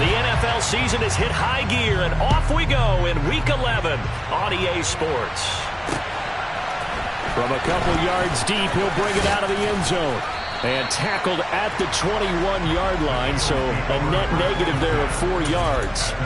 The NFL season has hit high gear, and off we go in Week 11 on EA Sports. From a couple yards deep, he'll bring it out of the end zone. And tackled at the 21-yard line, so a net negative there of 4 yards.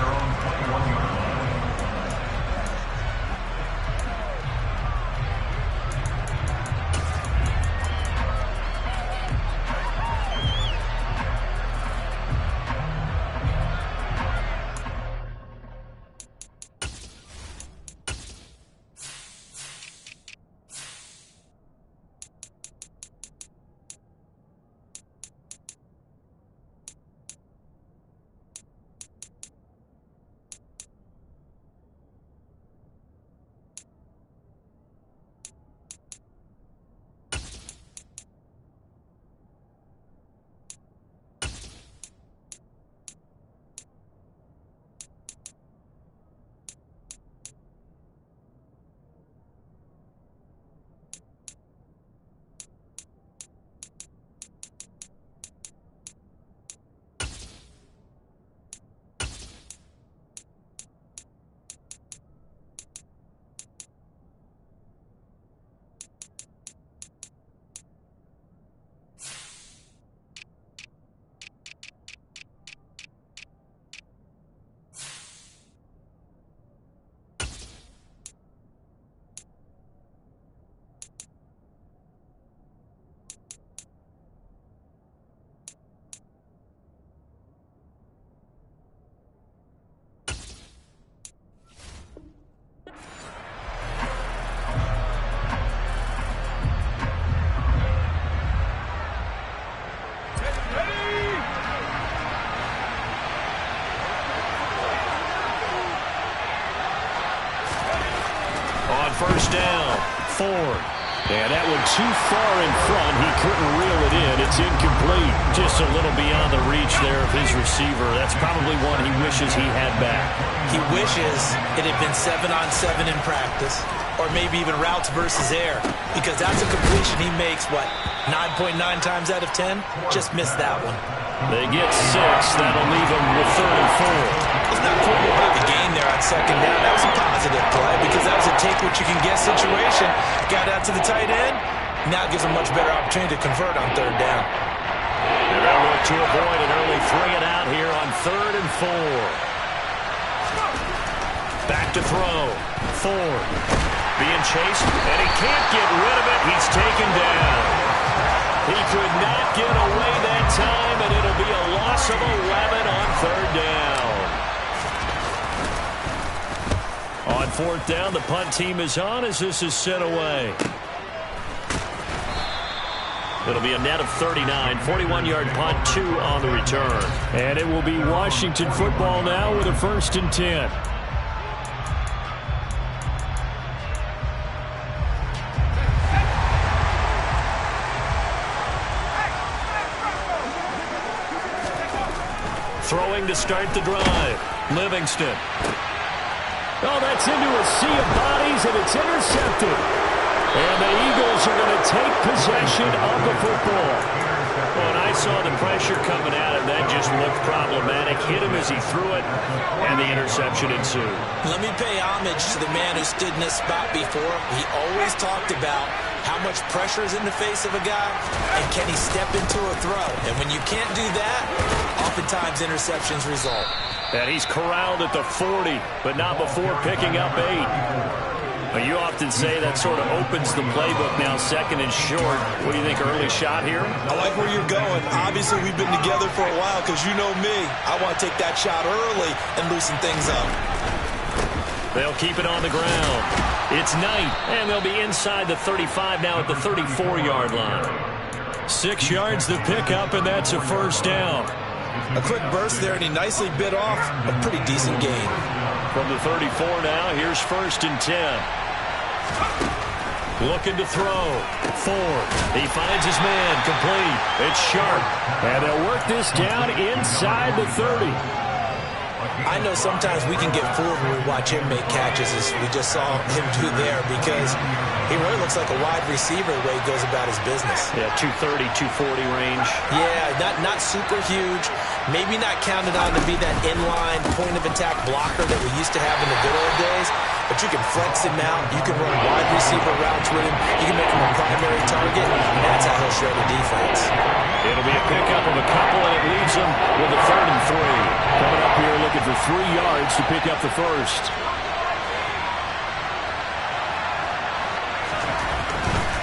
First down, Ford. And that one too far in front. He couldn't reel it in. It's incomplete. Just a little beyond the reach there of his receiver. That's probably one he wishes he had back. He wishes it had been 7-on-7 in practice, or maybe even routes versus air, because that's a completion he makes, 9.9 times out of 10? Just missed that one. They get 6. That'll leave them with 3rd and 4. It's not putting away the game there on 2nd down. That was a positive play because that was a take-what-you-can-get situation. Got out to the tight end. Now gives them much better opportunity to convert on 3rd down. They're going to look to avoid an early 3 and out here on 3rd and 4. Back to throw. Ford being chased, and he can't get rid of it. He's taken down. He could not get away that time, and it'll be a loss of 11 on 3rd down. On 4th down, the punt team is on as this is sent away. It'll be a net of 39, 41-yard punt, 2 on the return. And it will be Washington football now with a 1st and 10. Throwing to start the drive. Livingston. Oh, that's into a sea of bodies, and it's intercepted. And the Eagles are going to take possession of the football. Well, and I saw the pressure coming at him. That just looked problematic. Hit him as he threw it, and the interception ensued. Let me pay homage to the man who stood in this spot before. He always talked about how much pressure is in the face of a guy, and can he step into a throw? And when you can't do that, oftentimes interceptions result. And he's corralled at the 40, but not before picking up 8. Well, you often say that sort of opens the playbook now, 2nd and short. What do you think, early shot here? I like where you're going. Obviously, we've been together for a while because you know me. I want to take that shot early and loosen things up. They'll keep it on the ground. It's Knight, and they'll be inside the 35 now at the 34-yard line. 6 yards to pick up, and that's a 1st down. A quick burst there, and he nicely bit off a pretty decent gain. From the 34 now, here's 1st and 10. Looking to throw. Ford. He finds his man. Complete. It's Sharp. And they'll work this down inside the 30. I know sometimes we can get fooled when we watch him make catches, as we just saw him do there, because he really looks like a wide receiver the way he goes about his business. Yeah, 230, 240 range. Yeah, not super huge. Maybe not counted on to be that inline point-of-attack blocker that we used to have in the good old days, but you can flex him out. You can run wide receiver routes with him. You can make him a primary target, and that's how he'll shred the defense. It'll be a pickup of a couple, and it leaves them with a 3rd and 3. Coming up here looking for 3 yards to pick up the first.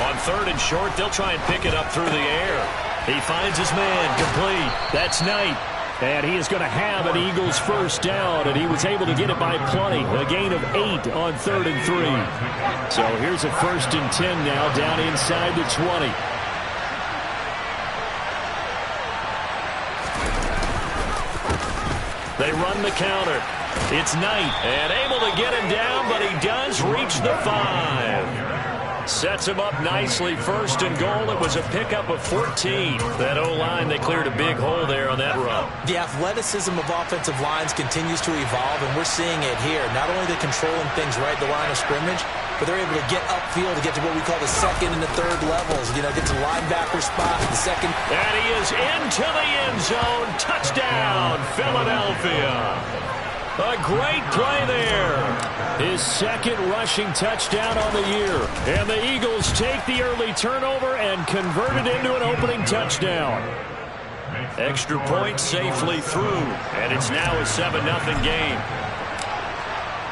On 3rd and short, they'll try and pick it up through the air. He finds his man, complete. That's Knight. And he is going to have an Eagles first down, and he was able to get it by plenty. A gain of 8 on 3rd and 3. So here's a 1st and 10 now down inside the 20. They run the counter. It's Knight, and able to get him down, but he does reach the 5. Sets him up nicely. 1st and goal. It was a pickup of 14. That O-line, they cleared a big hole there on that run. The athleticism of offensive lines continues to evolve, and we're seeing it here. Not only are they controlling things right at the line of scrimmage, but they're able to get upfield to get to what we call the 2nd and the 3rd levels. You know, get to the linebacker spot, the 2nd. And he is into the end zone. Touchdown, Philadelphia. A great play there. His 2nd rushing touchdown on the year. And the Eagles take the early turnover and convert it into an opening touchdown. Extra point safely through. And it's now a 7-0 game.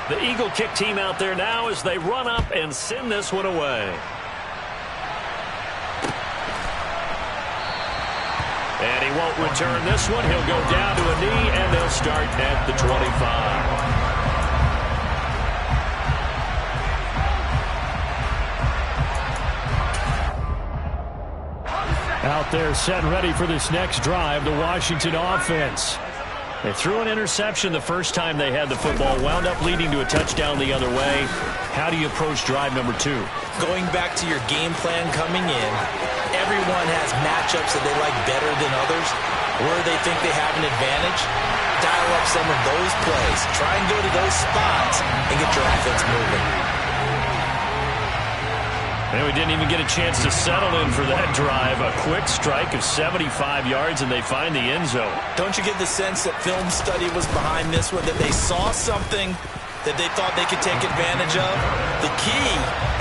The Eagle kick team out there now as they run up and send this one away. And he won't return this one. He'll go down to a knee, and they'll start at the 25. Out there set and ready for this next drive, the Washington offense. They threw an interception the first time they had the football, wound up leading to a touchdown the other way. How do you approach drive number 2? Going back to your game plan coming in, everyone has matchups that they like better than others, where they think they have an advantage. Dial up some of those plays. Try and go to those spots and get your offense moving. And we didn't even get a chance to settle in for that drive. A quick strike of 75 yards, and they find the end zone. Don't you get the sense that film study was behind this one, that they saw something that they thought they could take advantage of? The key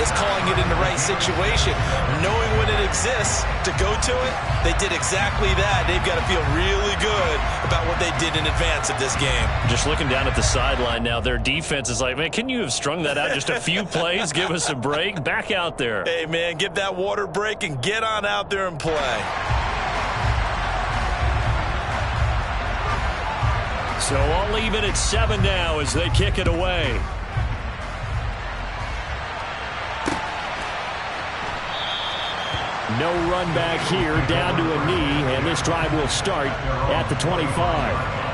is calling it in the right situation. Knowing when it exists to go to it, they did exactly that. They've got to feel really good about what they did in advance of this game. Just looking down at the sideline now, their defense is like, man, can you have strung that out just a few plays? Give us a break. Back out there. Hey, man, give that water break and get on out there and play. So I'll leave it at 7 now as they kick it away. No run back here, down to a knee, and this drive will start at the 25.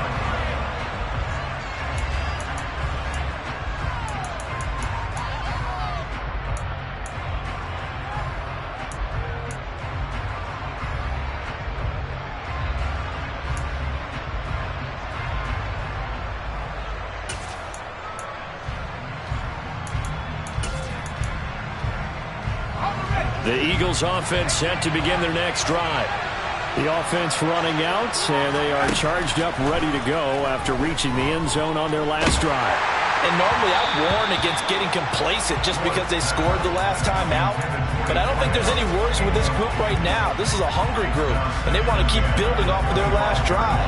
The Eagles offense set to begin their next drive. The offense running out, and they are charged up, ready to go after reaching the end zone on their last drive. And normally I warn against getting complacent just because they scored the last time out. But I don't think there's any worries with this group right now. This is a hungry group, and they want to keep building off of their last drive.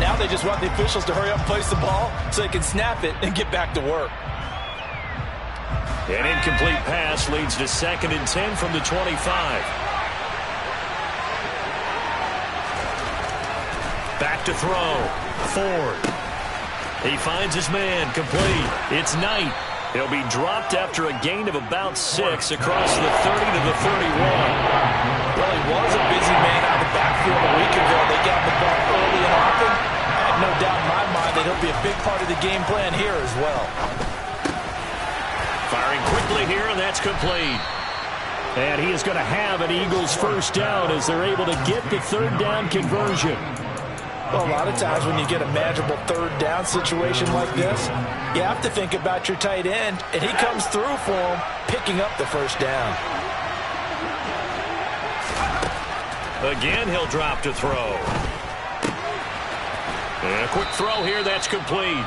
Now they just want the officials to hurry up and place the ball so they can snap it and get back to work. An incomplete pass leads to 2nd and 10 from the 25. Back to throw. Ford. He finds his man, complete. It's Knight. He'll be dropped after a gain of about 6 across the 30 to the 31. Well, he was a busy man out of the backfield a week ago. They got the ball early and often. I have no doubt in my mind that he'll be a big part of the game plan here as well. Firing quickly here, and that's complete. And he is going to have an Eagles first down as they're able to get the 3rd down conversion. Well, a lot of times when you get a manageable third down situation like this, you have to think about your tight end, and he comes through for him, picking up the first down. Again, he'll drop to throw. And a quick throw here, that's complete.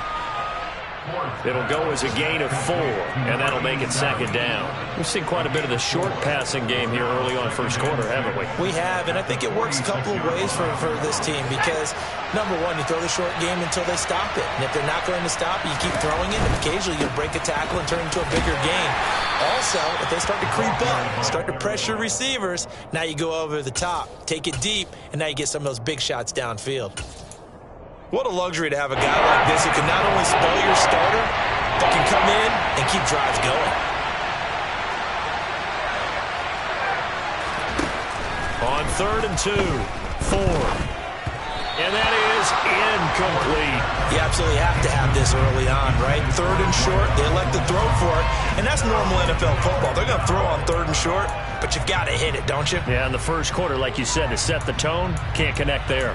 It'll go as a gain of 4, and that'll make it second down. We've seen quite a bit of the short passing game here early on first quarter, haven't we? We have, and I think it works a couple of ways for this team because, number one, you throw the short game until they stop it. And if they're not going to stop it, you keep throwing it, and occasionally you'll break a tackle and turn it into a bigger gain. Also, if they start to creep up, start to pressure receivers, now you go over the top, take it deep, and now you get some of those big shots downfield. What a luxury to have a guy like this who can not only spell your starter, but can come in and keep drives going. On 3rd and 2, Ford. And that is incomplete. You absolutely have to have this early on, right? 3rd and short, they elect to throw for it, and that's normal NFL football. They're going to throw on 3rd and short, but you got to hit it, don't you? Yeah, in the first quarter, like you said, to set the tone, can't connect there.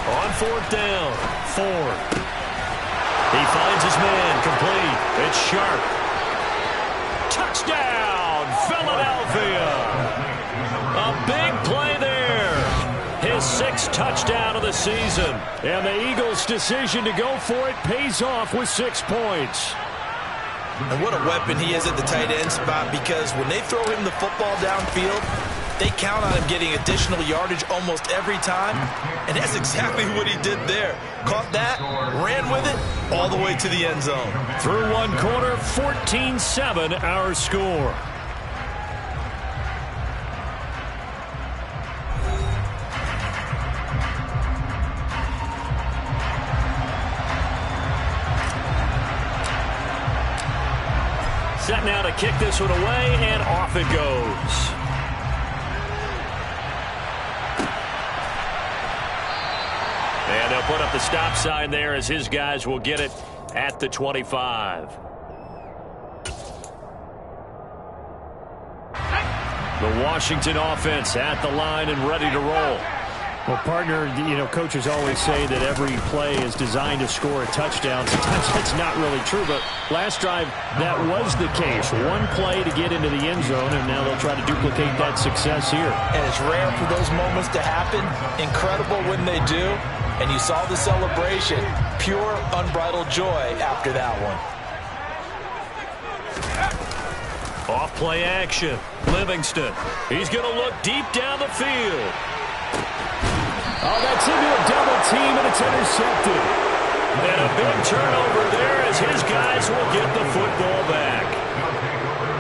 On 4th down, Ford. He finds his man, complete. It's Sharp. Touchdown, Philadelphia. A big play there. His 6th touchdown of the season. And the Eagles' decision to go for it pays off with 6 points. And what a weapon he is at the tight end spot, because when they throw him the football downfield, they count on him getting additional yardage almost every time, and that's exactly what he did there. Caught that, ran with it, all the way to the end zone. Through one quarter, 14-7 our score. Set now to kick this one away, and off it goes. And they'll put up the stop sign there as his guys will get it at the 25. The Washington offense at the line and ready to roll. Well, partner, coaches always say that every play is designed to score a touchdown. Sometimes that's not really true, but last drive, that was the case. One play to get into the end zone, and now they'll try to duplicate that success here. And it's rare for those moments to happen. Incredible when they do. And you saw the celebration. Pure, unbridled joy after that one. Off play action. Livingston. He's going to look deep down the field. Oh, that's into a double team, and it's intercepted. And a big turnover there as his guys will get the football back.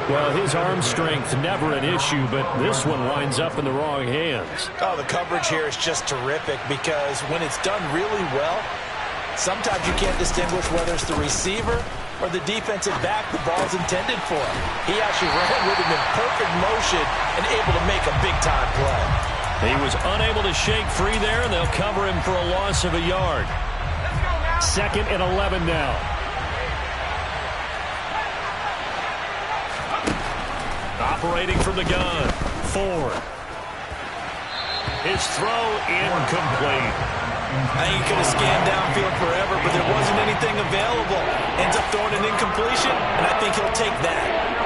Well, his arm strength never an issue, but this one winds up in the wrong hands. Oh, the coverage here is just terrific because when it's done really well, sometimes you can't distinguish whether it's the receiver or the defensive back the ball's intended for. He actually ran with him in perfect motion and able to make a big-time play. He was unable to shake free there, and they'll cover him for a loss of a yard. 2nd and 11 now. Operating from the gun, Ford. His throw incomplete. I think he could have scanned downfield forever, but there wasn't anything available. Ends up throwing an incompletion, and I think he'll take that.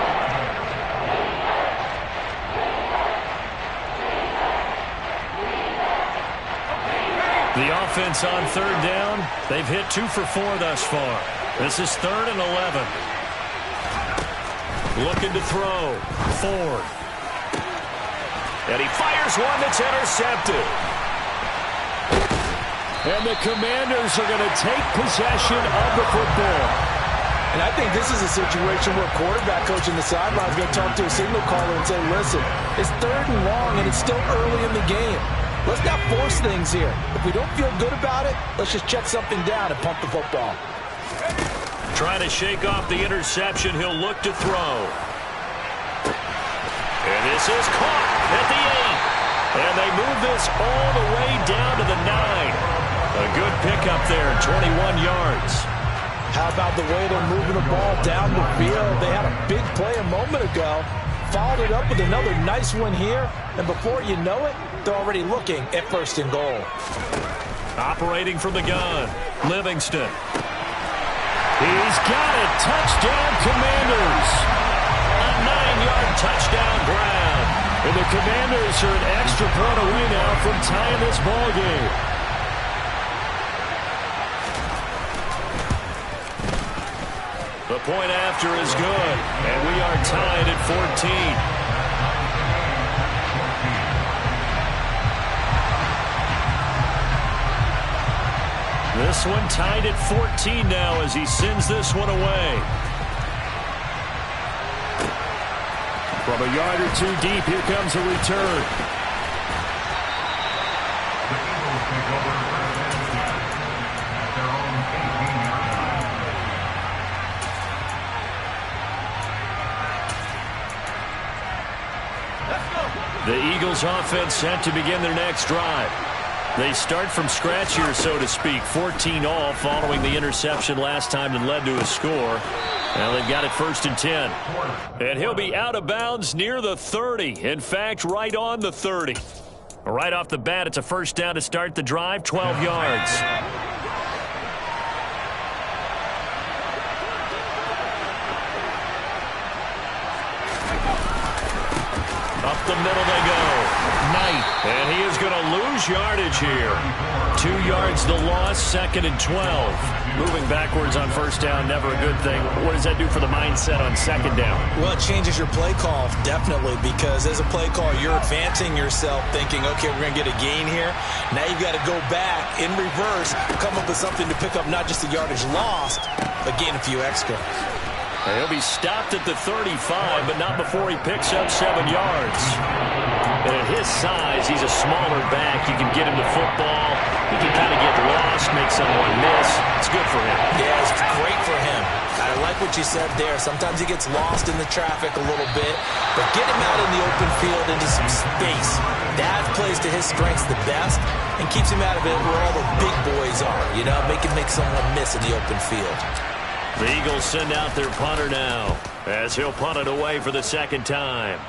The offense on 3rd down, they've hit 2 for 4 thus far. This is 3rd and 11. Looking to throw. Ford. And he fires one that's intercepted. And the Commanders are going to take possession of the football. And I think this is a situation where a quarterback coach in the sideline is going to talk to a signal caller and say, listen, it's 3rd and long and it's still early in the game. Let's not force things here. If we don't feel good about it, let's just check something down and pump the football. Trying to shake off the interception. He'll look to throw. And this is caught at the 8. And they move this all the way down to the 21 yards. How about the way they're moving the ball down the field? They had a big play a moment ago, followed it up with another nice one here, and before you know it, they're already looking at 1st and goal. Operating from the gun, Livingston. He's got it. Touchdown, Commanders. A 9-yard touchdown ground. And the Commanders are an extra point away now from tying this ball game. The point after is good, and we are tied at 14. This one tied at 14 now as he sends this one away. From a yard or two deep, here comes a return. The Eagles offense set to begin their next drive. They start from scratch here, so to speak. 14-all following the interception last time that led to a score. Now they've got it 1st and 10. And he'll be out of bounds near the 30. In fact, right on the 30. Right off the bat, it's a 1st down to start the drive, 12 yards. Up the middle they go. Knight, and he is going to lose yardage here. 2 yards the loss, 2nd and 12. Moving backwards on 1st down, never a good thing. What does that do for the mindset on 2nd down? Well, it changes your play call, definitely, because as a play call, you're advancing yourself thinking, okay, we're going to get a gain here. Now you've got to go back in reverse, come up with something to pick up not just the yardage lost, but gain a few extra. And he'll be stopped at the 35, but not before he picks up 7 yards. And at his size, he's a smaller back. You can get him the football. He can kind of get lost, make someone miss. It's good for him. Yeah, it's great for him. I like what you said there. Sometimes he gets lost in the traffic a little bit, but get him out in the open field into some space. That plays to his strengths the best and keeps him out of it where all the big boys are. You know, make someone miss in the open field. The Eagles send out their punter now as he'll punt it away for the 2nd time.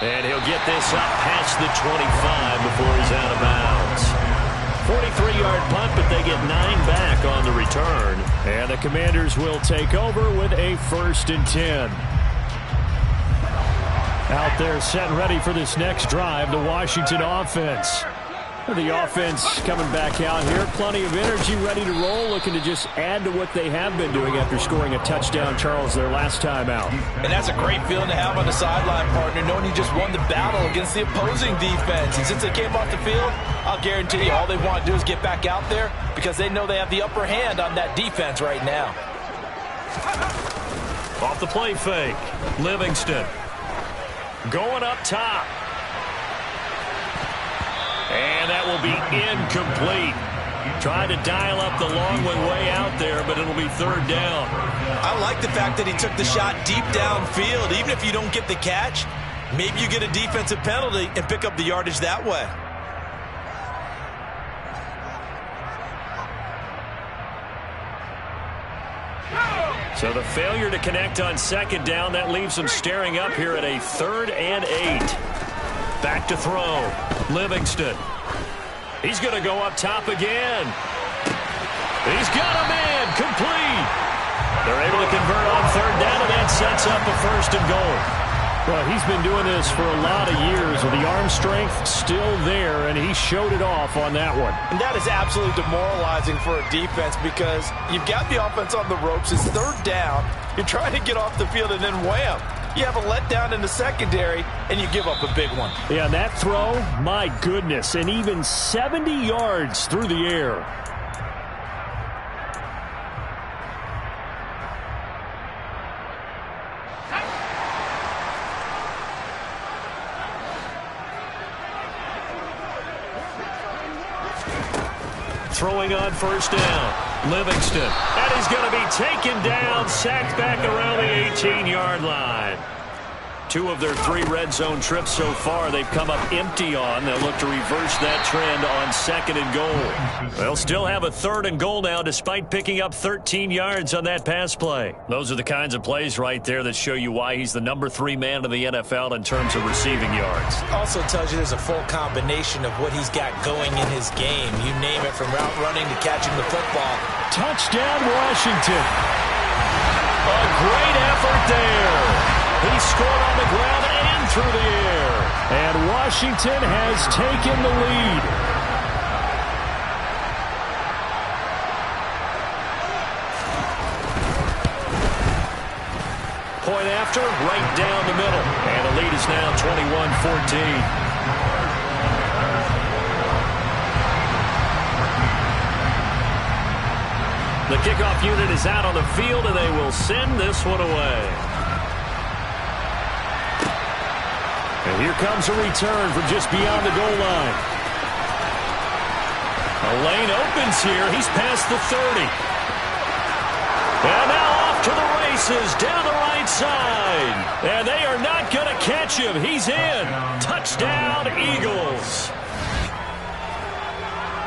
And he'll get this up past the 25 before he's out of bounds. 43-yard punt, but they get 9 back on the return. And the Commanders will take over with a 1st and 10. Out there set and ready for this next drive, the Washington offense. The offense coming back out here. Plenty of energy, ready to roll, looking to just add to what they have been doing after scoring a touchdown, Charles, their last time out. And that's a great feeling to have on the sideline, partner, knowing you just won the battle against the opposing defense. And since they came off the field, I'll guarantee you all they want to do is get back out there because they know they have the upper hand on that defense right now. Off the play fake, Livingston. Going up top. And that will be incomplete. Tried to dial up the long one way out there, but it'll be 3rd down. I like the fact that he took the shot deep downfield. Even if you don't get the catch, maybe you get a defensive penalty and pick up the yardage that way. So the failure to connect on 2nd down, that leaves them staring up here at a 3rd and 8. Back to throw. Livingston. He's going to go up top again. He's got a man. Complete. They're able to convert on 3rd down, and that sets up a 1st and goal. Well, he's been doing this for a lot of years with the arm strength still there, and he showed it off on that one. And that is absolutely demoralizing for a defense because you've got the offense on the ropes. It's 3rd down. You're trying to get off the field, and then wham. You have a letdown in the secondary, and you give up a big one. Yeah, that throw, my goodness, and even 70 yards through the air. Throwing on 1st down, Livingston. And he's going to be taken down, sacked back around the 18-yard line. 2 of their 3 red zone trips so far, they've come up empty on. They'll look to reverse that trend on 2nd and goal. They'll still have a 3rd and goal now despite picking up 13 yards on that pass play. Those are the kinds of plays right there that show you why he's the number 3 man in the NFL in terms of receiving yards. Also tells you there's a full combination of what he's got going in his game. You name it, from route running to catching the football. Touchdown, Washington. A great effort there. He scored on the ground and through the air. And Washington has taken the lead. Point after, right down the middle. And the lead is now 21-14. The kickoff unit is out on the field, and they will send this one away. And here comes a return from just beyond the goal line. A lane opens here. He's past the 30. And now off to the races down the right side. And they are not going to catch him. He's in. Touchdown, Eagles.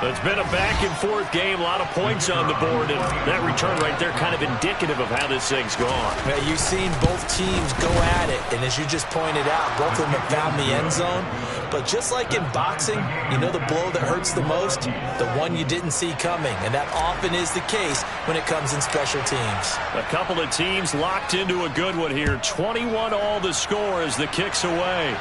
It's been a back-and-forth game, a lot of points on the board, and that return right there kind of indicative of how this thing's gone. Yeah, you've seen both teams go at it, and as you just pointed out, both of them have found the end zone. But just like in boxing, you know the blow that hurts the most? The one you didn't see coming, and that often is the case when it comes in special teams. A couple of teams locked into a good one here. 21 all the score as the kick's away.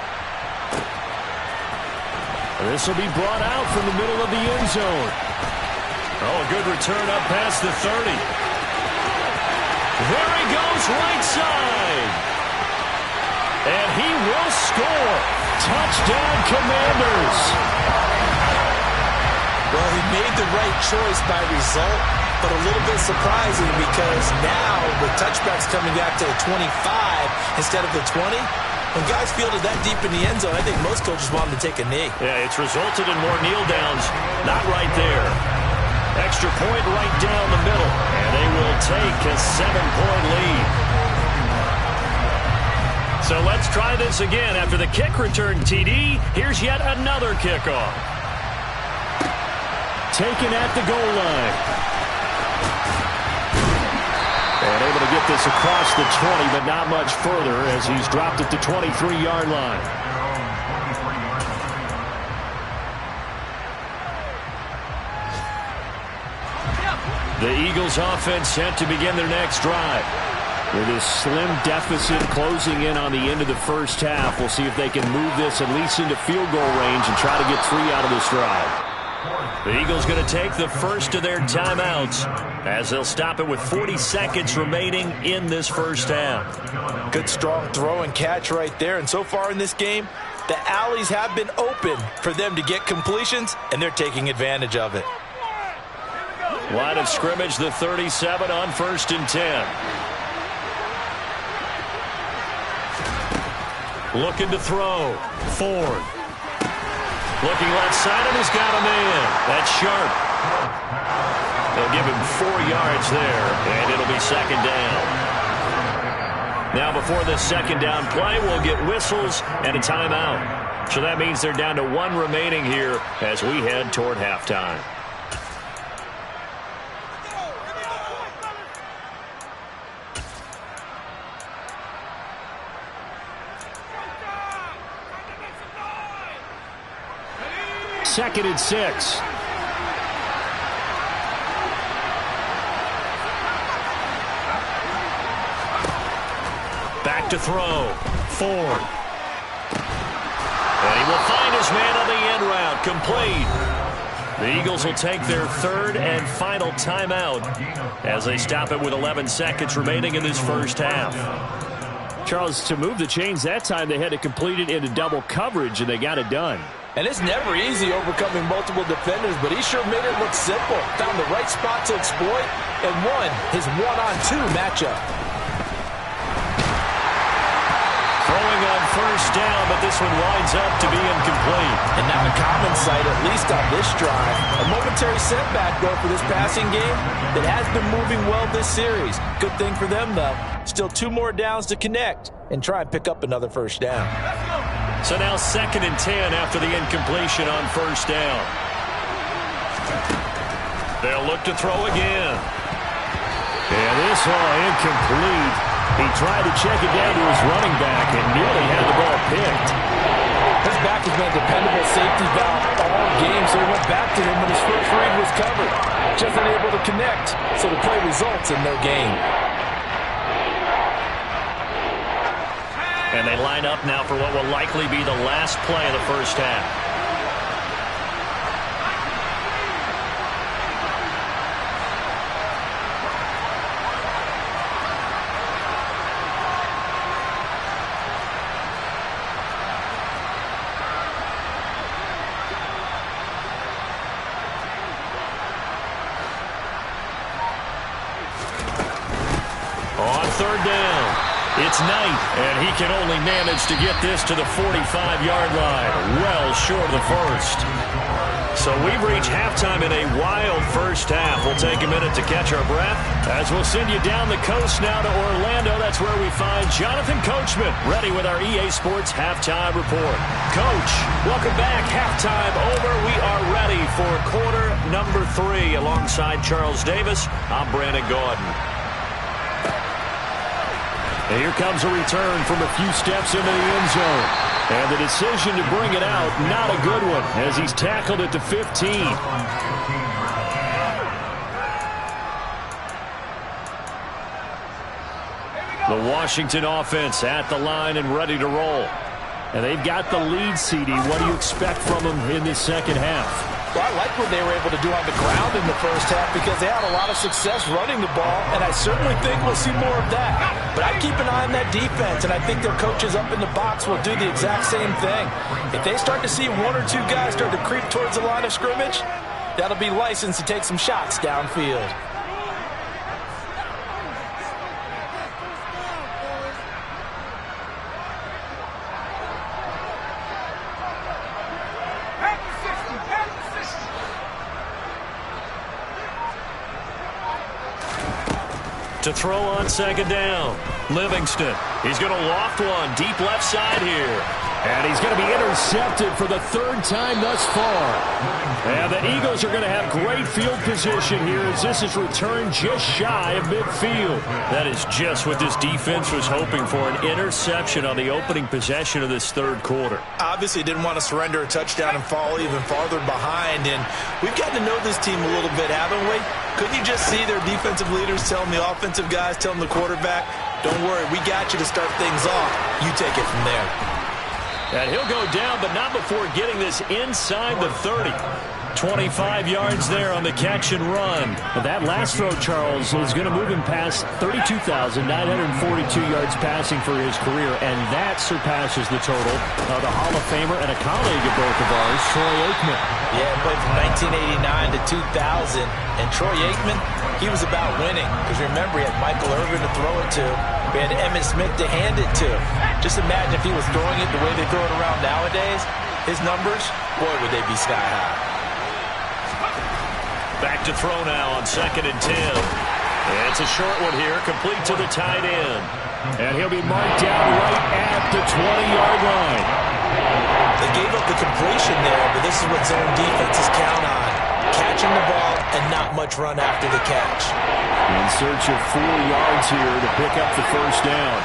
This will be brought out from the middle of the end zone. Oh, a good return up past the 30. There he goes, right side. And he will score. Touchdown, Commanders. Well, he made the right choice by result, but a little bit surprising because now with touchbacks coming back to the 25 instead of the 20, when guys fielded that deep in the end zone, I think most coaches want them to take a knee. Yeah, it's resulted in more kneel downs. Not right there. Extra point right down the middle. And they will take a 7-point lead. So let's try this again. After the kick return, TD, here's yet another kickoff. Taken at the goal line. And able to get this across the 20, but not much further as he's dropped at the 23-yard line. The Eagles offense set to begin their next drive. With this slim deficit closing in on the end of the first half, we'll see if they can move this at least into field goal range and try to get 3 out of this drive. The Eagles going to take the first of their timeouts as they'll stop it with 40 seconds remaining in this first half. Good strong throw and catch right there. And so far in this game, the alleys have been open for them to get completions, and they're taking advantage of it. Line of scrimmage, the 37 on 1st and 10. Looking to throw. Ford. Looking left side, and he's got a man. That's Sharp. They'll give him 4 yards there, and it'll be 2nd down. Now before this 2nd down play, we'll get whistles and a timeout. So that means they're down to 1 remaining here as we head toward halftime. Second and 6. Back to throw. Ford. And he will find his man on the end route. Complete. The Eagles will take their 3rd and final timeout as they stop it with 11 seconds remaining in this first half. Charles, to move the chains that time, they had to complete it into double coverage, and they got it done. And it's never easy overcoming multiple defenders, but he sure made it look simple. Found the right spot to exploit and won his 1-on-2 matchup. Throwing on first down, but this one winds up to be incomplete. And not a common sight, at least on this drive. A momentary setback, though, for this passing game that has been moving well this series. Good thing for them, though. Still 2 more downs to connect and try and pick up another first down. So now 2nd and 10 after the incompletion on first down. They'll look to throw again. And this one incomplete. He tried to check it down to his running back and nearly had the ball picked. His back has been a dependable safety valve all game, so he went back to him when his first read was covered. Just unable to connect, so the play results in no gain. And they line up now for what will likely be the last play of the first half. On 3rd down, it's Knight, and he can only manage to get this to the 45-yard line, well short of the first. So we've reached halftime in a wild first half. We'll take a minute to catch our breath as we'll send you down the coast now to Orlando. That's where we find Jonathan Coachman, ready with our EA Sports Halftime Report. Coach, welcome back. Halftime over. We are ready for quarter number 3. Alongside Charles Davis, I'm Brandon Gaudin. And here comes a return from a few steps into the end zone. And the decision to bring it out, not a good one, as he's tackled at the 15. The Washington offense at the line and ready to roll. And they've got the lead, CD. What do you expect from them in this second half? Well, I like what they were able to do on the ground in the first half because they had a lot of success running the ball, and I certainly think we'll see more of that. But I keep an eye on that defense, and I think their coaches up in the box will do the exact same thing. If they start to see 1 or 2 guys start to creep towards the line of scrimmage, that'll be licensed to take some shots downfield. To throw on 2nd down, Livingston. He's going to loft one deep left side here. And he's going to be intercepted for the 3rd time thus far. And the Eagles are going to have great field position here as this is returned just shy of midfield. That is just what this defense was hoping for, an interception on the opening possession of this 3rd quarter. Obviously didn't want to surrender a touchdown and fall even farther behind. And we've gotten to know this team a little bit, haven't we? Couldn't you just see their defensive leaders telling the offensive guys, telling the quarterback, don't worry, we got you to start things off. You take it from there. And he'll go down, but not before getting this inside the 30. 25 yards there on the catch and run. But that last throw, Charles, is going to move him past 32,942 yards passing for his career, and that surpasses the total of the Hall of Famer and a colleague of both of ours, Troy Aikman. Yeah, played from 1989 to 2000, and Troy Aikman, he was about winning. Because remember, he had Michael Irvin to throw it to. We had Emmitt Smith to hand it to. Just imagine if he was throwing it the way they throw it around nowadays. His numbers, boy, would they be sky high. Back to throw now on 2nd and 10. It's a short one here, complete to the tight end. And he'll be marked down right at the 20-yard line. They gave up the completion there, but this is what zone defenses count on. Catching the ball and not much run after the catch. In search of 4 yards here to pick up the first down.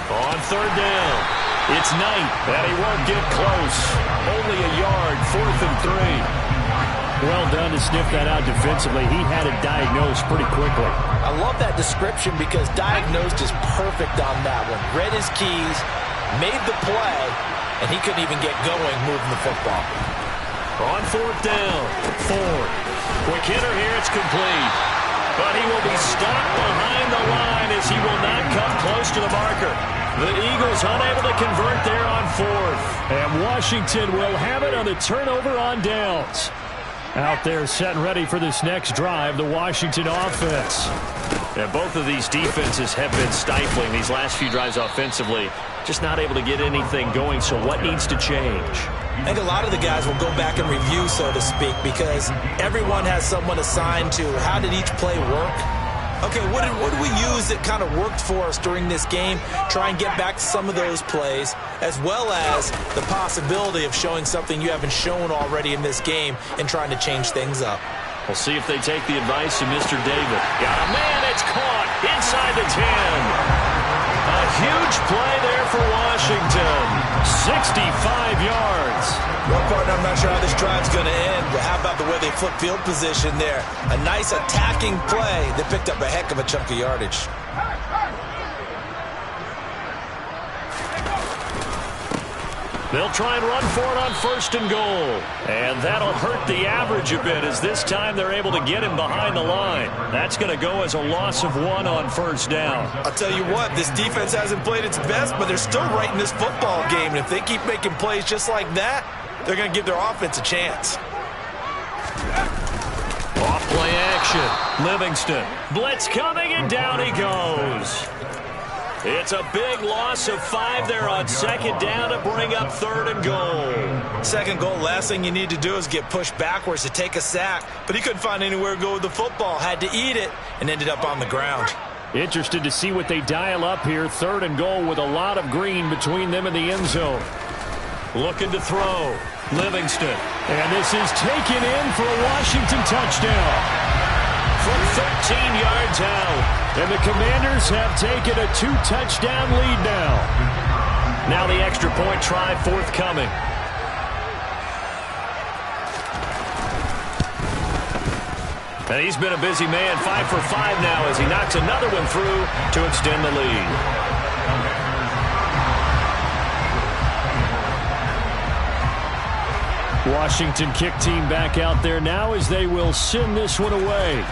On 3rd down, it's Knight, and he won't get close. Only a yard, 4th and 3. Well done to sniff that out defensively. He had it diagnosed pretty quickly. I love that description because diagnosed is perfect on that one. Read his keys, made the play, and he couldn't even get going moving the football. On 4th down, Ford. Quick hitter here, it's complete. But he will be stopped behind the line as he will not come close to the marker. The Eagles unable to convert there on 4th. And Washington will have it on the turnover on downs. Out there set and ready for this next drive, the Washington offense. Yeah, both of these defenses have been stifling these last few drives offensively. Just not able to get anything going, so what needs to change? I think a lot of the guys will go back and review, so to speak, because everyone has someone assigned to how did each play work. Okay, what did we use that kind of worked for us during this game? Try and get back to some of those plays, as well as the possibility of showing something you haven't shown already in this game and trying to change things up. We'll see if they take the advice of Mr. David. Yeah, man, it's caught inside the 10. A huge play there for Washington. 65 yards. Well, partner, I'm not sure how this drive's going to end, but how about the way they flip field position there? A nice attacking play that picked up a heck of a chunk of yardage. They'll try and run for it on 1st and goal. And that'll hurt the average a bit, as this time they're able to get him behind the line. That's going to go as a loss of 1 on 1st down. I'll tell you what, this defense hasn't played its best, but they're still right in this football game. And if they keep making plays just like that, they're going to give their offense a chance. Off play action. Livingston. Blitz coming, and down he goes. It's a big loss of 5 there on 2nd down to bring up 3rd and goal. 2nd goal, last thing you need to do is get pushed backwards to take a sack. But he couldn't find anywhere to go with the football. Had to eat it and ended up on the ground. Interested to see what they dial up here. 3rd and goal with a lot of green between them and the end zone. Looking to throw. Livingston. And this is taken in for a Washington touchdown. From 13 yards out. And the Commanders have taken a 2-touchdown lead now. Now the extra point try forthcoming. And he's been a busy man, 5 for 5 now as he knocks another one through to extend the lead. Washington kick team back out there now as they will send this one away.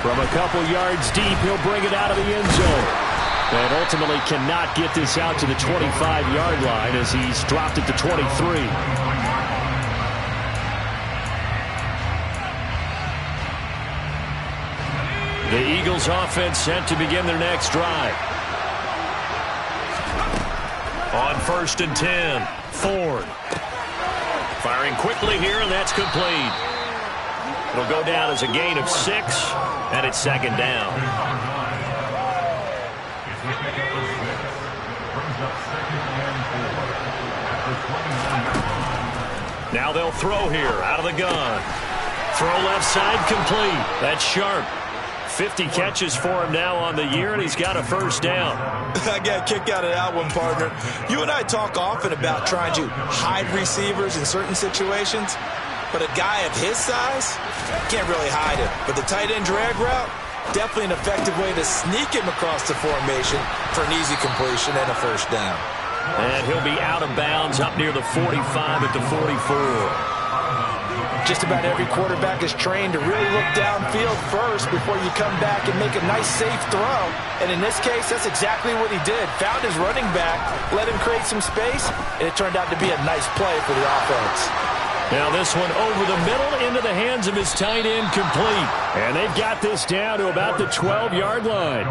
From a couple yards deep, he'll bring it out of the end zone. And ultimately cannot get this out to the 25-yard line as he's dropped it to 23. The Eagles offense set to begin their next drive. On 1st and 10, Ford. Firing quickly here, and that's complete. It'll go down as a gain of 6, and it's 2nd down. Now they'll throw here out of the gun. Throw left side complete. That's Sharp. 50 catches for him now on the year, and he's got a 1st down. I got a kick out of that one, partner. You and I talk often about trying to hide receivers in certain situations, but a guy of his size can't really hide him. But the tight end drag route, definitely an effective way to sneak him across the formation for an easy completion and a 1st down. And he'll be out of bounds up near the 45 at the 44. Just about every quarterback is trained to really look downfield first before you come back and make a nice, safe throw. And in this case, that's exactly what he did. Found his running back, let him create some space, and it turned out to be a nice play for the offense. Now this one over the middle into the hands of his tight end, complete. And they've got this down to about the 12-yard line.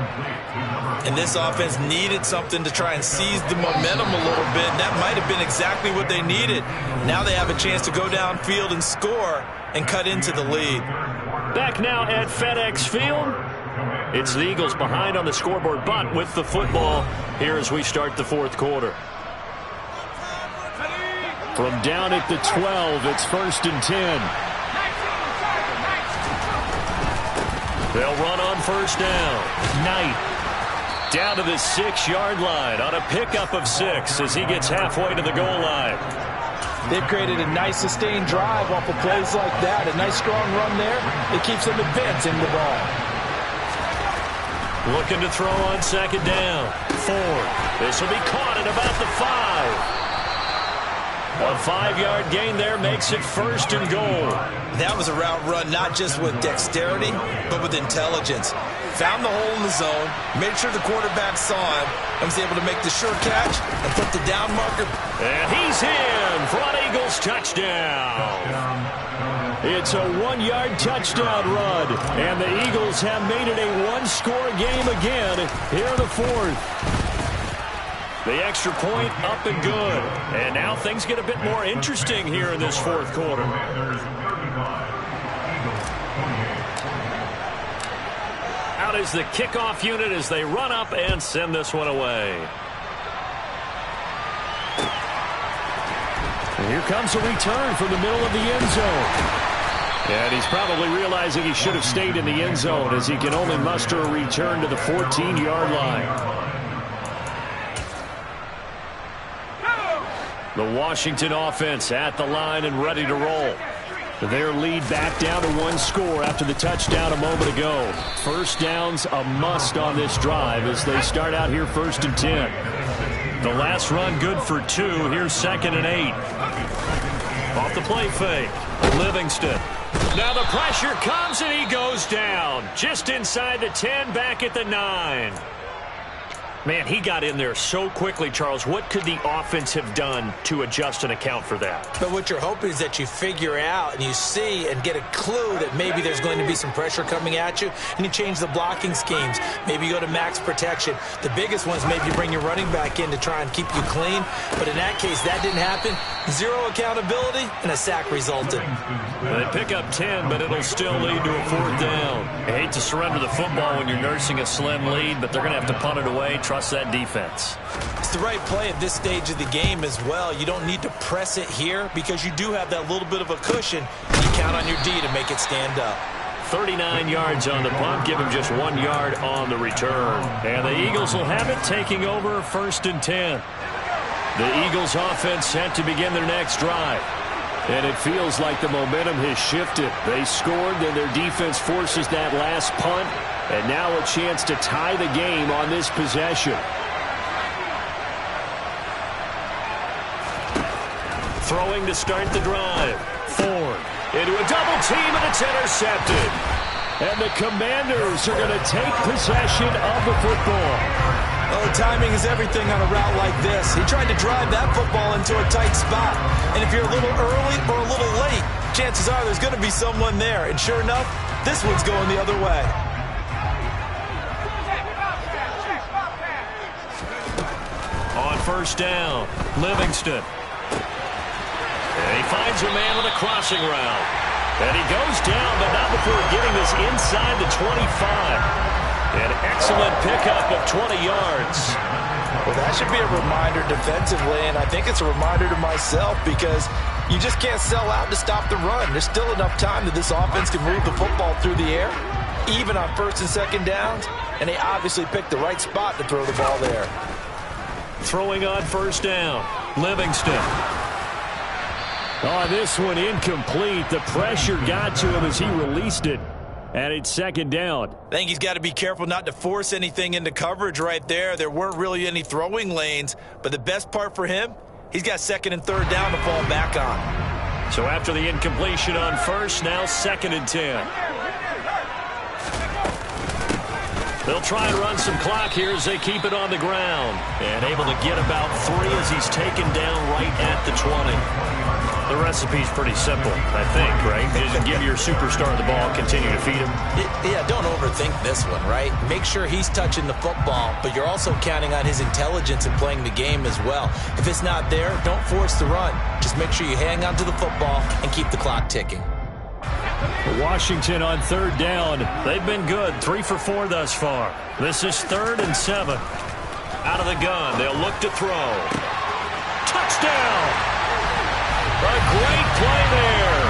And this offense needed something to try and seize the momentum a little bit. That might have been exactly what they needed. Now they have a chance to go downfield and score and cut into the lead. Back now at FedEx Field. It's the Eagles behind on the scoreboard, but with the football here as we start the 4th quarter. From down at the 12, it's 1st and 10. They'll run on 1st down. Knight. Down to the 6-yard line on a pickup of 6 as he gets halfway to the goal line. They've created a nice sustained drive off of plays like that. A nice strong run there. It keeps them advancing the ball. Looking to throw on 2nd down. Ford. This will be caught at about the 5. A 5-yard gain there makes it 1st and goal. That was a route run not just with dexterity, but with intelligence. found the hole in the zone, made sure the quarterback saw him, and was able to make the sure catch and put the down marker. And he's in for an Eagles touchdown. It's a 1-yard touchdown run, and the Eagles have made it a one-score game again here in the fourth. The extra point up and good. And now things get a bit more interesting here in this fourth quarter. Out is the kickoff unit as they run up and send this one away. And here comes a return from the middle of the end zone. And he's probably realizing he should have stayed in the end zone as he can only muster a return to the 14-yard line. The Washington offense at the line and ready to roll. Their lead back down to one score after the touchdown a moment ago. First down's a must on this drive as they start out here 1st and 10. The last run good for 2. Here's 2nd and 8. Off the play fake. Livingston. Now the pressure comes and he goes down. Just inside the 10, back at the 9. Man, he got in there so quickly, Charles. What could the offense have done to adjust and account for that? But what you're hoping is that you figure out and you see and get a clue that maybe there's going to be some pressure coming at you, and you change the blocking schemes. Maybe you go to max protection. The biggest one is maybe you bring your running back in to try and keep you clean. But in that case, that didn't happen. 0 accountability, and a sack resulted. They pick up 10, but it'll still lead to a 4th down. I hate to surrender the football when you're nursing a slim lead, but they're going to have to punt it away. Trust that defense. It's the right play at this stage of the game as well. You don't need to press it here because you do have that little bit of a cushion. You count on your D to make it stand up. 39 yards on the punt, give him just 1 yard on the return. And the Eagles will have it, taking over 1st and 10. The Eagles offense set to begin their next drive. And it feels like the momentum has shifted. They scored, then their defense forces that last punt. And now a chance to tie the game on this possession. Throwing to start the drive. Ford into a double team, and it's intercepted. And the Commanders are going to take possession of the football. Oh, timing is everything on a route like this. He tried to drive that football into a tight spot. And if you're a little early or a little late, chances are there's going to be someone there. And sure enough, this one's going the other way. On 1st down, Livingston. And he finds a man with a crossing route. And he goes down, but not before getting this inside the 25. An excellent pickup of 20 yards. Well, that should be a reminder defensively, and I think it's a reminder to myself because you just can't sell out to stop the run. There's still enough time that this offense can move the football through the air, even on 1st and 2nd downs, and they obviously picked the right spot to throw the ball there. Throwing on 1st down, Livingston. Oh, this one incomplete. The pressure got to him as he released it. And it's 2nd down. I think he's got to be careful not to force anything into coverage right there. There weren't really any throwing lanes. But the best part for him, he's got 2nd and 3rd down to fall back on. So after the incompletion on 1st, now 2nd and 10. They'll try and run some clock here as they keep it on the ground. And able to get about 3 as he's taken down right at the 20. The recipe's pretty simple, I think, right? Just give your superstar the ball, continue to feed him. Yeah, don't overthink this one, right? Make sure he's touching the football, but you're also counting on his intelligence in playing the game as well. If it's not there, don't force the run. Just make sure you hang on to the football and keep the clock ticking. Washington on 3rd down. They've been good, 3 for 4 thus far. This is 3rd and 7. Out of the gun, they'll look to throw. Touchdown! A great play there.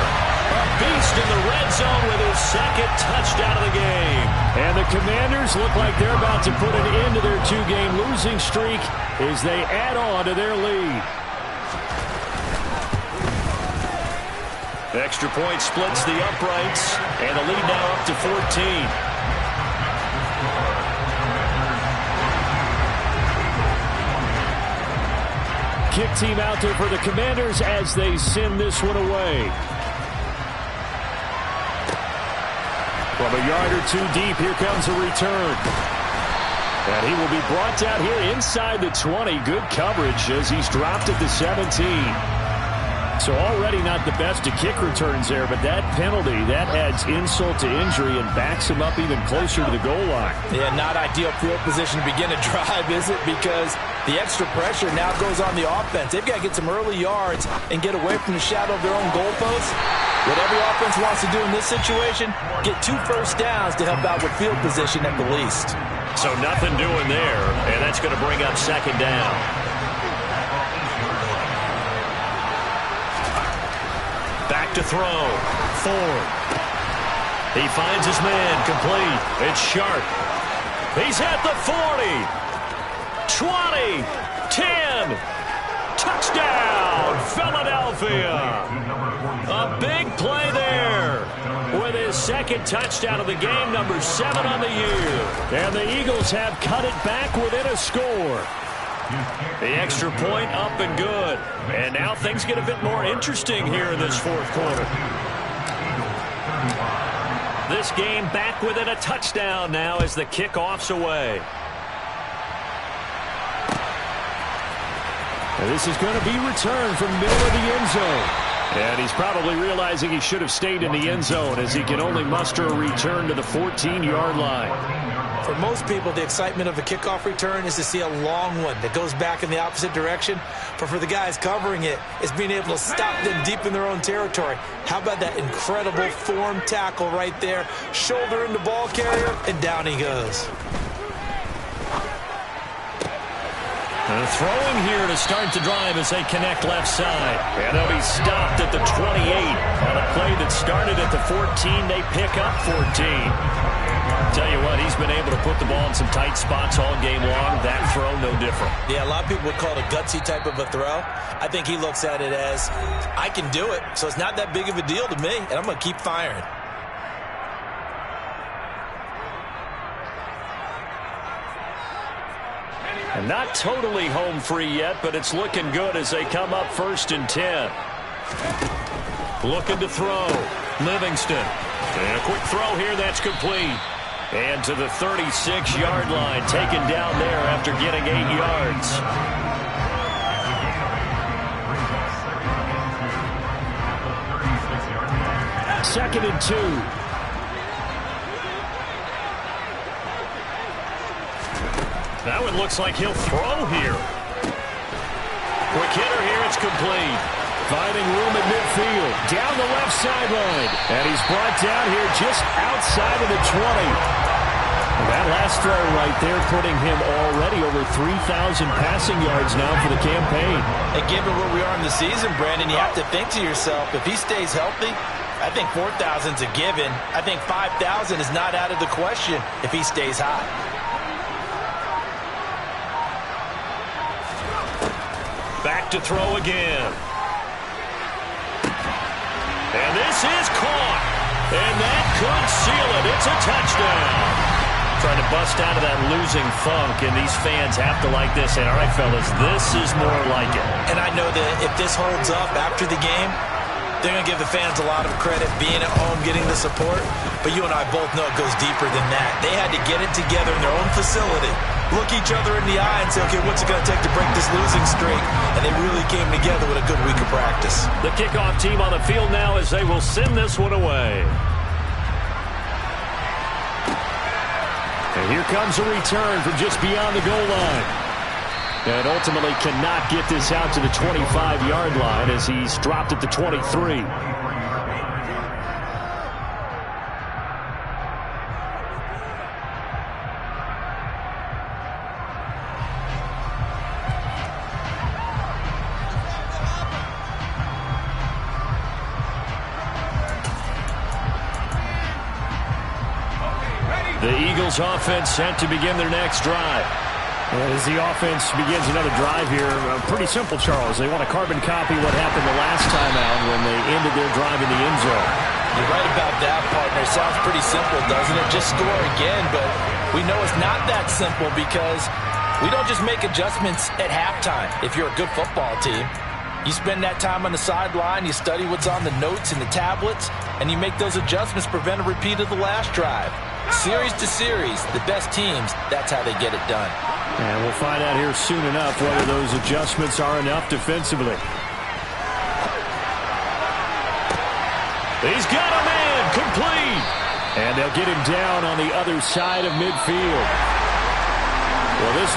A beast in the red zone with his 2nd touchdown of the game. And the Commanders look like they're about to put an end to their 2-game losing streak as they add on to their lead. The extra point splits the uprights, and the lead now up to 14. Kick team out there for the Commanders as they send this one away. From a yard or two deep, here comes a return. And he will be brought down here inside the 20. Good coverage as he's dropped at the 17. So already not the best of kick returns there, but that penalty, that adds insult to injury and backs him up even closer to the goal line. Yeah, not ideal field position to begin a drive, is it? Because the extra pressure now goes on the offense. They've got to get some early yards and get away from the shadow of their own goalposts. What every offense wants to do in this situation, get 2 first downs to help out with field position at the least. So nothing doing there, and that's going to bring up second down. Back to throw. Ford. He finds his man complete. It's Sharp. He's at the 40. 20. 10. Touchdown, Philadelphia. A big play there with his second touchdown of the game, number 7 on the year. And the Eagles have cut it back within a score. The extra point up and good. And now things get a bit more interesting here in this fourth quarter. This game back within a touchdown now as the kickoff's away. And this is going to be returned from the middle of the end zone. And he's probably realizing he should have stayed in the end zone as he can only muster a return to the 14-yard line. For most people, the excitement of a kickoff return is to see a long one that goes back in the opposite direction. But for the guys covering it, it's being able to stop them deep in their own territory. How about that incredible form tackle right there? Shoulder in the ball carrier, and down he goes. And throwing here to start the drive as they connect left side. And they'll be stopped at the 28. On a play that started at the 14, they pick up 14. Tell you what, he's been able to put the ball in some tight spots all game long. That throw, no different. Yeah, a lot of people would call it a gutsy type of a throw. I think he looks at it as, I can do it, so it's not that big of a deal to me, and I'm going to keep firing. And not totally home free yet, but it's looking good as they come up 1st and 10. Looking to throw. Livingston. And a quick throw here that's complete. And to the 36-yard line, taken down there after getting 8 yards. Second and 2. That one looks like he'll throw here. Quick hitter here, it's complete. Finding room at midfield, down the left sideline. And he's brought down here just outside of the 20. And that last throw right there putting him already over 3,000 passing yards now for the campaign. And given where we are in the season, Brandon, you have to think to yourself, if he stays healthy, I think 4,000 is a given. I think 5,000 is not out of the question if he stays hot. Back to throw again. And this is caught. And that could seal it. It's a touchdown. Trying to bust out of that losing funk, and these fans have to like this. And all right, fellas, this is more like it. And I know that if this holds up after the game, they're going to give the fans a lot of credit being at home, getting the support. But you and I both know it goes deeper than that. They had to get it together in their own facility, look each other in the eye and say, okay, what's it going to take to break this losing streak? And they really came together with a good week of practice. The kickoff team on the field now as they will send this one away. And here comes a return from just beyond the goal line. And ultimately cannot get this out to the 25-yard line as he's dropped at the 23. The Eagles offense set to begin their next drive. As the offense begins another drive here, pretty simple, Charles. They want to carbon copy what happened the last time out when they ended their drive in the end zone. You're right about that, partner. Sounds pretty simple, doesn't it? Just score again, but we know it's not that simple because we don't just make adjustments at halftime if you're a good football team. You spend that time on the sideline, you study what's on the notes and the tablets, and you make those adjustments to prevent a repeat of the last drive. Series to series, the best teams, that's how they get it done. And we'll find out here soon enough whether those adjustments are enough defensively. He's got a man complete. And they'll get him down on the other side of midfield. Well, this